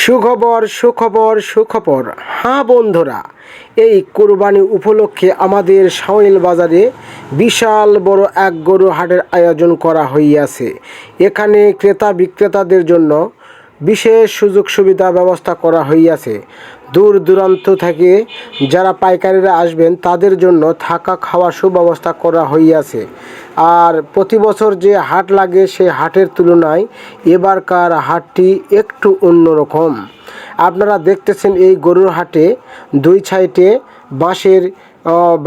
সুখবর সুখবর সুখবর। হ্যাঁ বন্ধুরা, এই কোরবানি উপলক্ষে আমাদের শাওইল বাজারে বিশাল বড় এক গরু হাটের আয়োজন করা হইয়াছে। এখানে ক্রেতা বিক্রেতাদের জন্য বিশেষ সুযোগ সুবিধা ব্যবস্থা করা হইয়াছে। দূর দূরান্ত থেকে যারা পাইকারিরা আসবেন তাদের জন্য থাকা খাওয়া সুব্যবস্থা করা হইয়াছে। আর প্রতি বছর যে হাট লাগে সেই হাটের তুলনায় এবারকার হাটটি একটু অন্যরকম। আপনারা দেখতেছেন এই গরুর হাটে দুই সাইডে বাঁশের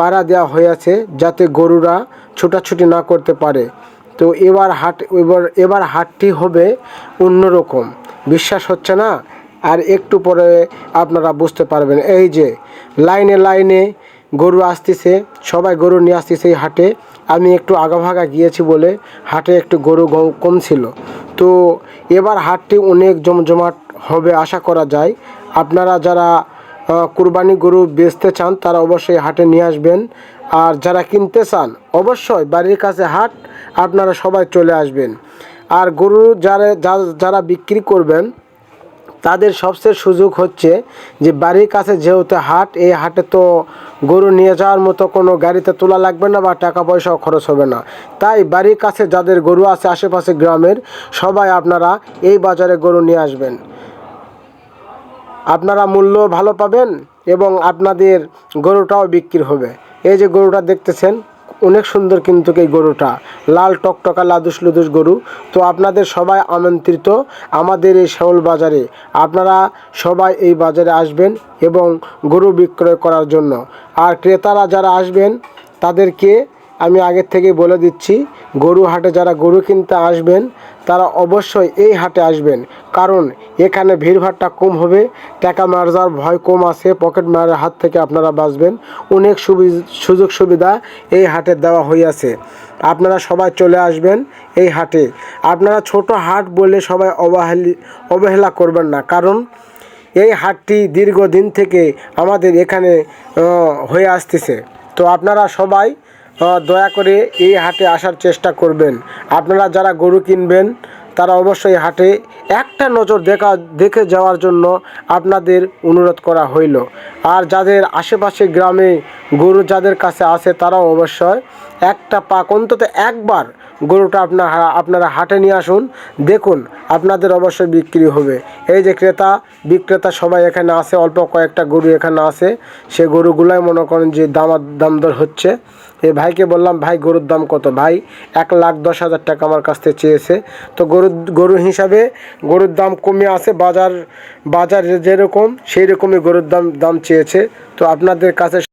বাড়া দেওয়া হয়েছে যাতে গরুরা ছোটাছুটি না করতে পারে। তো এবার হাটটি হবে অন্যরকম। বিশ্বাস হচ্ছে না? আর একটু পরে আপনারা বুঝতে পারবেন। এই যে লাইনে লাইনে গরু আসতেছে, সবাই গরু নিয়ে আসতেছে এই হাটে। আমি একটু আগাভাগা গিয়েছি বলে হাটে একটু গরু কম ছিল। তো এবার হাটটি অনেক জমজমাট হবে আশা করা যায়। আপনারা যারা কুরবানি গরু বেচতে চান তারা অবশ্যই হাটে নিয়ে আসবেন। আর যারা কিনতে চান অবশ্যই বাড়ির কাছে হাট, আপনারা সবাই চলে আসবেন। আর গরু যারা বিক্রি করবেন তাদের সবচেয়ে সুযোগ হচ্ছে যে বাড়ির কাছে যেহেতু হাট, এই হাটে তো গরু নিয়ে যাওয়ার মতো কোনো গাড়িতে তোলা লাগবে না বা টাকা পয়সাও খরচ হবে না। তাই বাড়ির কাছে যাদের গরু আছে আশেপাশে গ্রামের সবাই আপনারা এই বাজারে গরু নিয়ে আসবেন। আপনারা মূল্য ভালো পাবেন এবং আপনাদের গরুটাও বিক্রি হবে। এই যে গরুটা দেখতেছেন অনেক সুন্দর, কিন্তু এই গরুটা লাল টকটকা লাদুস লুদুস গরু। তো আপনাদের সবাই আমন্ত্রিত আমাদের এই শাওইল বাজারে। আপনারা সবাই এই বাজারে আসবেন এবং গরু বিক্রয় করার জন্য। আর ক্রেতারা যারা আসবেন তাদেরকে আমি আগের থেকে বলে দিচ্ছি, গরু হাটে যারা গরু কিনতে আসবেন তারা অবশ্যই এই হাটে আসবেন, কারণ এখানে ভিড়ভাড়টা কম হবে, টাকা মার যাওয়ার ভয় কম আছে, পকেট মারের হাত থেকে আপনারা বাঁচবেন। অনেক সুযোগ সুবিধা এই হাটে দেওয়া হইয়াছে। আপনারা সবাই চলে আসবেন এই হাটে। আপনারা ছোট হাট বলে সবাই অবহেলা করবেন না, কারণ এই হাটটি দীর্ঘদিন থেকে আমাদের এখানে হয়ে আসতেছে। তো আপনারা সবাই দয়া করে এই হাটে আসার চেষ্টা করবেন। আপনারা যারা গরু কিনবেন তারা অবশ্যই হাটে একটা নজর দেখে যাওয়ার জন্য আপনাদের অনুরোধ করা হইল। আর যাদের আশেপাশে গ্রামে গরু যাদের কাছে আছে তারাও অবশ্যই একটা পাক অন্তত একবার গরুটা আপনারা হাটে নিয়ে আসুন, দেখুন আপনাদের অবশ্যই বিক্রি হবে। এই যে ক্রেতা বিক্রেতা সবাই এখানে আছে, অল্প কয়েকটা গরু এখানে আছে, সে গরুগুলাই মনে করেন যে দাম দর হচ্ছে। এই ভাইকে বললাম, ভাই গরুর দাম কত? ভাই 1,10,000 টাকা আমার কাছ থেকে চেয়েছে। তো গরু হিসাবে গরুর দাম কমে আছে, বাজার যেরকম সেই রকমই গরুর দাম চেয়েছে। তো আপনাদের কাছে